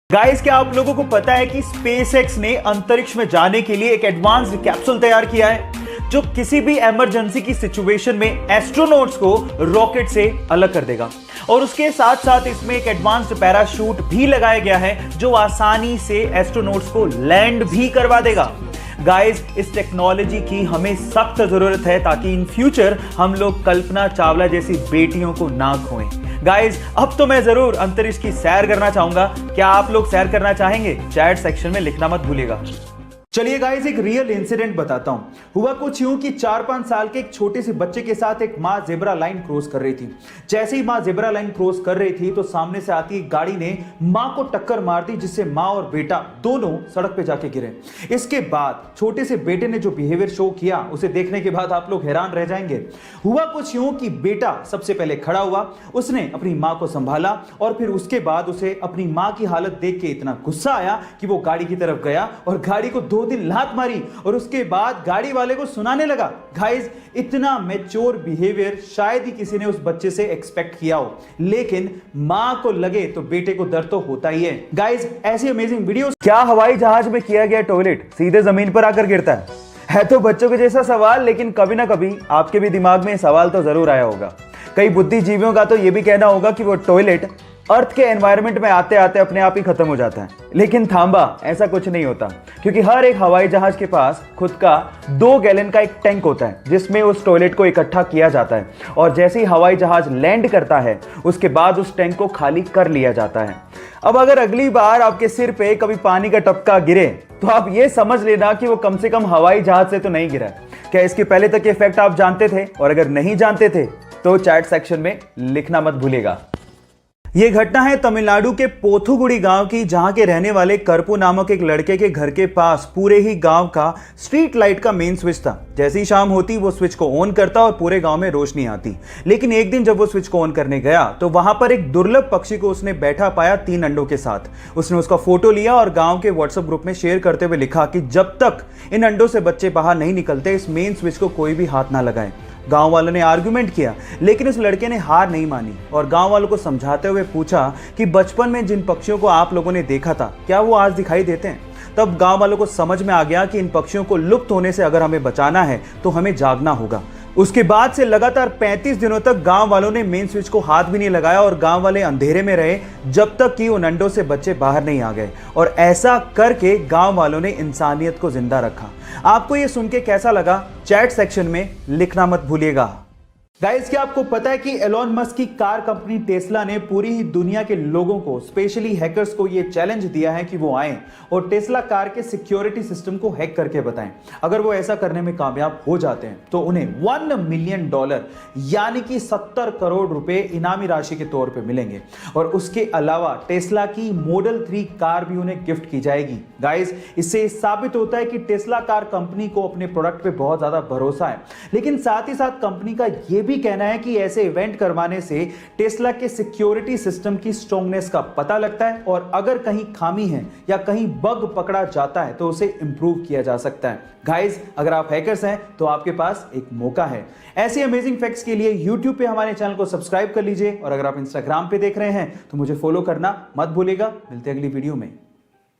Guys, क्या आप लोगों को पता है कि स्पेसएक्स ने अंतरिक्ष में जाने के लिए एक एडवांस्ड कैप्सूल तैयार किया है जो किसी भी इमरजेंसी की सिचुएशन में एस्ट्रोनॉट्स को रॉकेट से अलग कर देगा। और उसके साथ साथ इसमें एक एडवांस्ड पैराशूट भी लगाया गया है जो आसानी से एस्ट्रोनॉट्स को लैंड भी करवा देगा। गाइस, इस टेक्नोलॉजी की हमें सख्त जरूरत है ताकि इन फ्यूचर हम लोग कल्पना चावला जैसी बेटियों को ना खोएं। गाइस, अब तो मैं जरूर अंतरिक्ष की सैर करना चाहूंगा। क्या आप लोग सैर करना चाहेंगे? चैट सेक्शन में लिखना मत भूलिएगा। चलिए गाइस, एक रियल इंसिडेंट बताता हूं। हुआ कुछ यूं कि 4-5 साल के एक छोटे से बच्चे के साथ एक मां जेब्रा लाइन क्रॉस कर रही थी। जैसे ही मां जेब्रा लाइन क्रॉस कर रही थी तो सामने से आती एक गाड़ी ने मां को टक्कर मार दी, जिससे मां और बेटा दोनों सड़क पे जाके गिरे। इसके बाद छोटे से बेटे ने जो बिहेवियर शो किया उसे देखने के बाद आप लोग हैरान रह जाएंगे। हुआ कुछ यूं कि बेटा सबसे पहले खड़ा हुआ, उसने अपनी मां को संभाला और फिर उसके बाद उसे अपनी मां की हालत देख के इतना गुस्सा आया कि वो गाड़ी की तरफ गया और गाड़ी को 2 दिन लात मारी और उसके बाद गाड़ी वाले को सुनाने लगा। गाइस, इतना मैच्योर बिहेवियर शायद ही किसी ने उस बच्चे से एक्सपेक्ट किया हो, लेकिन मां को लगे तो बेटे को दर्द तो होता ही है। गाइस, ऐसी अमेजिंग वीडियोस। क्या हवाई जहाज में किया गया टॉयलेट सीधे जमीन पर आकर गिरता है तो बच्चों के जैसा सवाल, लेकिन कभी ना कभी आपके भी दिमाग में सवाल तो जरूर आया होगा। कई बुद्धिजीवियों का तो यह भी कहना होगा कि वो टॉयलेट अर्थ के एनवायरनमेंट में आते आते अपने आप ही खत्म हो जाता है, लेकिन थांबा, ऐसा कुछ नहीं होता, क्योंकि हर एक हवाई जहाज के पास खुद का 2 गैलन का एक टैंक होता है जिसमें उस टॉयलेट को इकट्ठा किया जाता है और जैसे ही हवाई जहाज लैंड करता है उसके बाद उस टैंक को खाली कर लिया जाता है। अब अगर अगली बार आपके सिर पे कभी पानी का टपका गिरे तो आप ये समझ लेना कि वो कम से कम हवाई जहाज से तो नहीं गिरा। क्या इसके पहले तक ये फैक्ट आप जानते थे? और अगर नहीं जानते थे तो चैट सेक्शन में लिखना मत भूलिएगा। यह घटना है तमिलनाडु के पोथुगुड़ी गांव की, जहां के रहने वाले करपू नामक एक लड़के के घर के पास पूरे ही गांव का स्ट्रीट लाइट का मेन स्विच था। जैसे ही शाम होती वो स्विच को ऑन करता और पूरे गांव में रोशनी आती। लेकिन एक दिन जब वो स्विच को ऑन करने गया तो वहां पर एक दुर्लभ पक्षी को उसने बैठा पाया 3 अंडों के साथ। उसने उसका फोटो लिया और गांव के व्हाट्सएप ग्रुप में शेयर करते हुए लिखा कि जब तक इन अंडों से बच्चे बाहर नहीं निकलते इस मेन स्विच को कोई भी हाथ ना लगाए। गांव वालों ने आर्गुमेंट किया, लेकिन उस लड़के ने हार नहीं मानी और गांव वालों को समझाते हुए पूछा कि बचपन में जिन पक्षियों को आप लोगों ने देखा था क्या वो आज दिखाई देते हैं। तब गांव वालों को समझ में आ गया कि इन पक्षियों को लुप्त होने से अगर हमें बचाना है तो हमें जागना होगा। उसके बाद से लगातार 35 दिनों तक गांव वालों ने मेन स्विच को हाथ भी नहीं लगाया और गांव वाले अंधेरे में रहे जब तक कि उन अंडों से बच्चे बाहर नहीं आ गए। और ऐसा करके गांव वालों ने इंसानियत को जिंदा रखा। आपको यह सुन के कैसा लगा? चैट सेक्शन में लिखना मत भूलिएगा। गाइस, क्या आपको पता है कि एलोन मस्क की कार कंपनी टेस्ला ने पूरी ही दुनिया के लोगों को, स्पेशली हैकर्स को, यह चैलेंज दिया है कि वो आएं और टेस्ला कार के सिक्योरिटी सिस्टम को हैक करके बताएं। अगर वो ऐसा करने में कामयाब हो जाते हैं तो उन्हें $1 मिलियन यानी कि 70 करोड़ रुपए इनामी राशि के तौर पे मिलेंगे और उसके अलावा टेस्ला की मॉडल 3 कार भी उन्हें गिफ्ट की जाएगी। गाइस, इससे साबित होता है कि टेस्ला कार कंपनी को अपने प्रोडक्ट पे बहुत ज्यादा भरोसा है, लेकिन साथ ही साथ कंपनी का यह भी कहना है कि ऐसे इवेंट करवाने से टेस्ला के सिक्योरिटी सिस्टम की स्ट्रांगनेस का पता लगता है और अगर कहीं खामी है या कहीं बग पकड़ा जाता है तो उसे इंप्रूव किया जा सकता है। गाइस, अगर आप हैकर्स हैं तो आपके पास एक मौका है। ऐसे अमेजिंग फैक्ट्स के लिए YouTube पे हमारे चैनल को सब्सक्राइब कर लीजिए और अगर आप Instagram पे देख रहे हैं तो मुझे फॉलो करना मत भूलिएगा। मिलते हैं अगली वीडियो में।